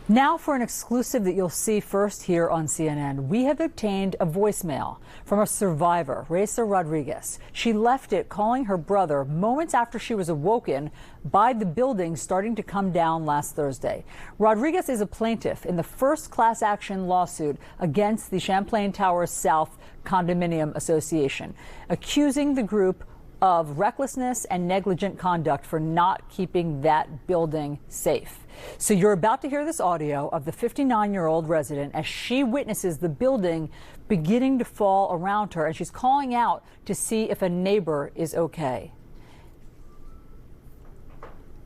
Now for an exclusive that you'll see first here on CNN. We have obtained a voicemail from a survivor, Raysa Rodriguez. She left it calling her brother moments after she was awoken by the building starting to come down last Thursday. Rodriguez is a plaintiff in the first class action lawsuit against the Champlain Towers South Condominium Association, accusing the group of recklessness and negligent conduct for not keeping that building safe. So you're about to hear this audio of the 59-year-old resident as she witnesses the building beginning to fall around her, and she's calling out to see if a neighbor is okay.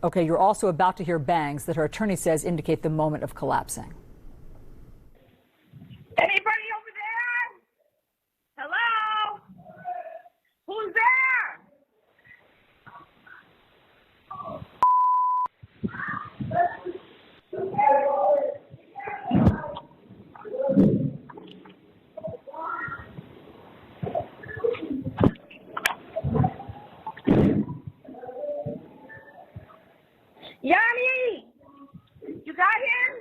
Okay, you're also about to hear bangs that her attorney says indicate the moment of collapsing. Anybody over there? Hello? Who's there? Yanni! You got him?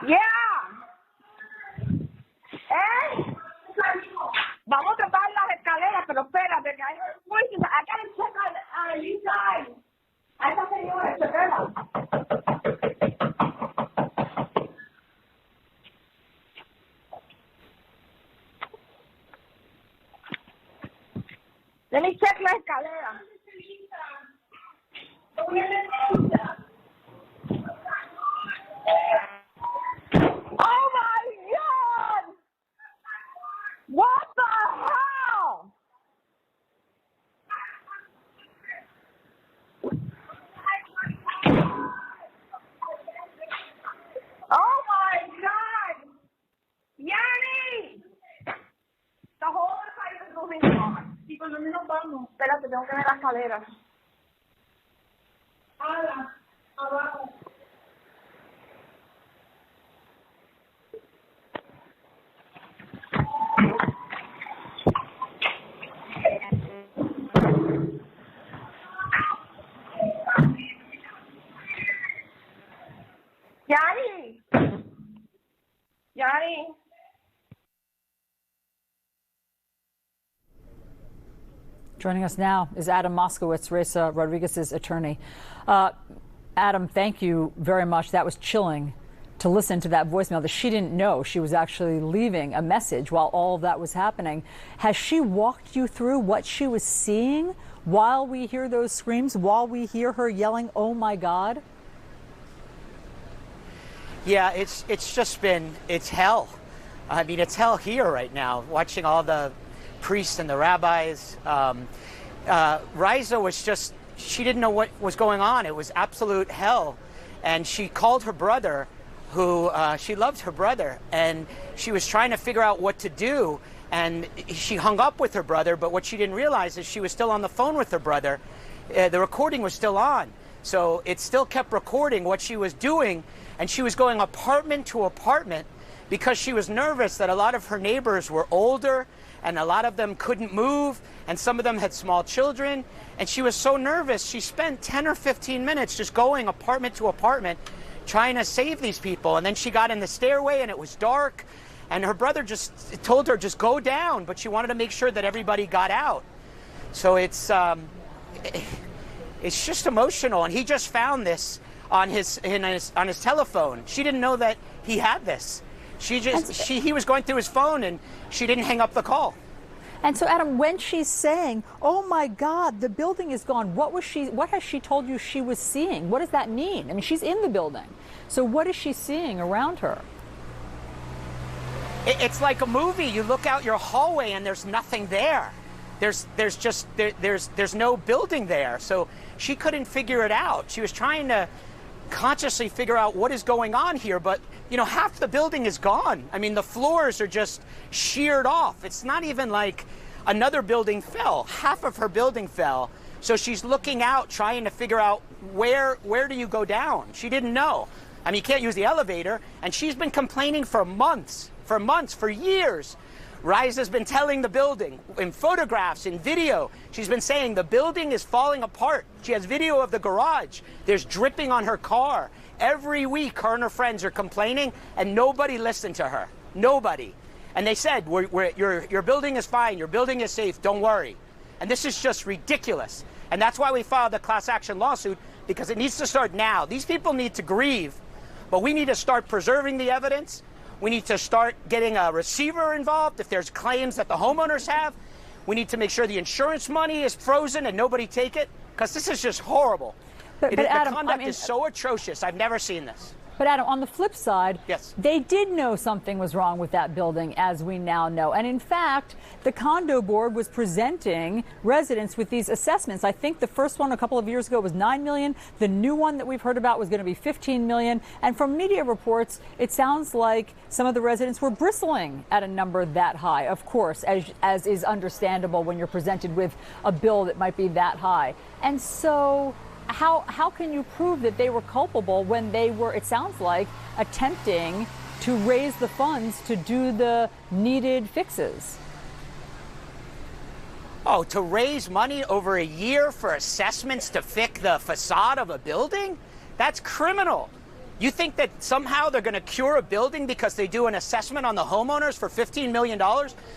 Yeah. Vamos a trepar las escaleras, pero espérate, que hay voices. I gotta check on the inside. A esa señora, chequela. Let me check la escalera. Oh my God! What the hell? Oh my God! Yanni! The whole site is moving on. Chicos, ¿dónde nos vamos? Espérate, tengo que ver la escalera. Abajo. Yanni! Yanni! Joining us now is Adam Moskowitz, Raysa Rodriguez's attorney. Adam, thank you very much. That was chilling to listen to that voicemail that she didn't know she was actually leaving a message while all of that was happening. Has she walked you through what she was seeing while we hear those screams, while we hear her yelling, "Oh my God"? Yeah, it's hell. I mean, it's hell here right now, watching all the priests and the rabbis. Raysa was she didn't know what was going on. It was absolute hell. And she called her brother, who she loved her brother, and she was trying to figure out what to do. And she hung up with her brother, but what she didn't realize is she was still on the phone with her brother. The recording was still on. So it still kept recording what she was doing, and she was going apartment to apartment because she was nervous that a lot of her neighbors were older and a lot of them couldn't move, and some of them had small children. And she was so nervous, she spent 10 or 15 minutes just going apartment to apartment trying to save these people. And then she got in the stairway and it was dark, and her brother just told her, just go down, but she wanted to make sure that everybody got out. So it's just emotional. And he just found this on his telephone. She didn't know that he had this. He was going through his phone, and she didn't hang up the call. And so, Adam, when she's saying, "Oh my God, the building is gone," what has she told you she was seeing? What does that mean? I mean, she's in the building. So what is she seeing around her? It's like a movie. You look out your hallway and there's nothing there. There's no building there. So she couldn't figure it out. She was trying to consciously figure out what is going on here, but half the building is gone. I mean, the floors are just sheared off. It's not even like another building fell. Half of her building fell. So she's looking out, trying to figure out where do you go down? She didn't know. I mean, you can't use the elevator, and she's been complaining for months, for years, Raysa's been telling the building in photographs, in video. She's been saying the building is falling apart. She has video of the garage. There's dripping on her car. Every week, her and her friends are complaining, and nobody listened to her. Nobody. And they said, your building is fine. Your building is safe. Don't worry. And this is just ridiculous. And that's why we filed a class action lawsuit, because it needs to start now. These people need to grieve, but we need to start preserving the evidence. We need to start getting a receiver involved if there's claims that the homeowners have. We need to make sure the insurance money is frozen and nobody take it, because this is just horrible. But Adam, the conduct is so atrocious. I've never seen this. But Adam, on the flip side, yes, they did know something was wrong with that building, as we now know. And in fact, the condo board was presenting residents with these assessments. I think the first one a couple of years ago was $9 million. The new one that we've heard about was going to be $15 million. And from media reports, it sounds like some of the residents were bristling at a number that high. Of course, as is understandable when you're presented with a bill that might be that high. And so how can you prove that they were culpable when they were, it sounds like, attempting to raise the funds to do the needed fixes? Oh, to raise money over a year for assessments to fix the facade of a building? That's criminal. You think that somehow they're going to cure a building because they do an assessment on the homeowners for $15 million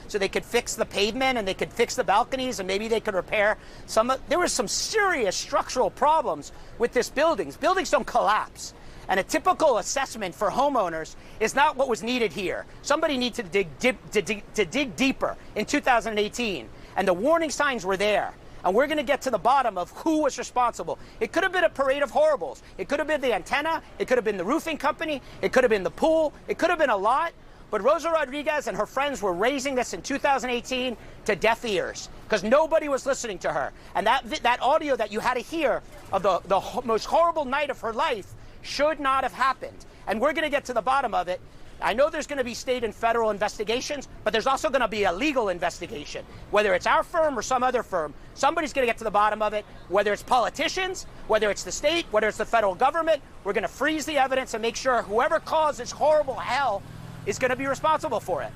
so they could fix the pavement and they could fix the balconies and maybe they could repair some? There were some serious structural problems with this building. Buildings don't collapse. And a typical assessment for homeowners is not what was needed here. Somebody needed to dig deeper in 2018. And the warning signs were there. And we're going to get to the bottom of who was responsible. It could have been a parade of horribles. It could have been the antenna. It could have been the roofing company. It could have been the pool. It could have been a lot. But Raysa Rodriguez and her friends were raising this in 2018 to deaf ears because nobody was listening to her. And that audio that you had to hear of the most horrible night of her life should not have happened. And we're going to get to the bottom of it. I know there's going to be state and federal investigations, but there's also going to be a legal investigation. Whether it's our firm or some other firm, somebody's going to get to the bottom of it. Whether it's politicians, whether it's the state, whether it's the federal government, we're going to freeze the evidence and make sure whoever caused this horrible hell is going to be responsible for it.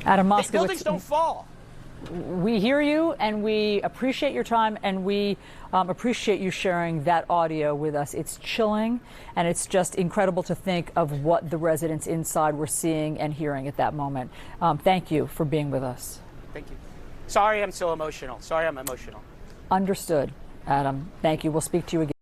Adam Moskowitz, buildings don't fall. We hear you, and we appreciate your time, and we appreciate you sharing that audio with us. It's chilling, and it's just incredible to think of what the residents inside were seeing and hearing at that moment. Thank you for being with us. Thank you. Sorry I'm so emotional. Sorry I'm emotional. Understood, Adam. Thank you. We'll speak to you again.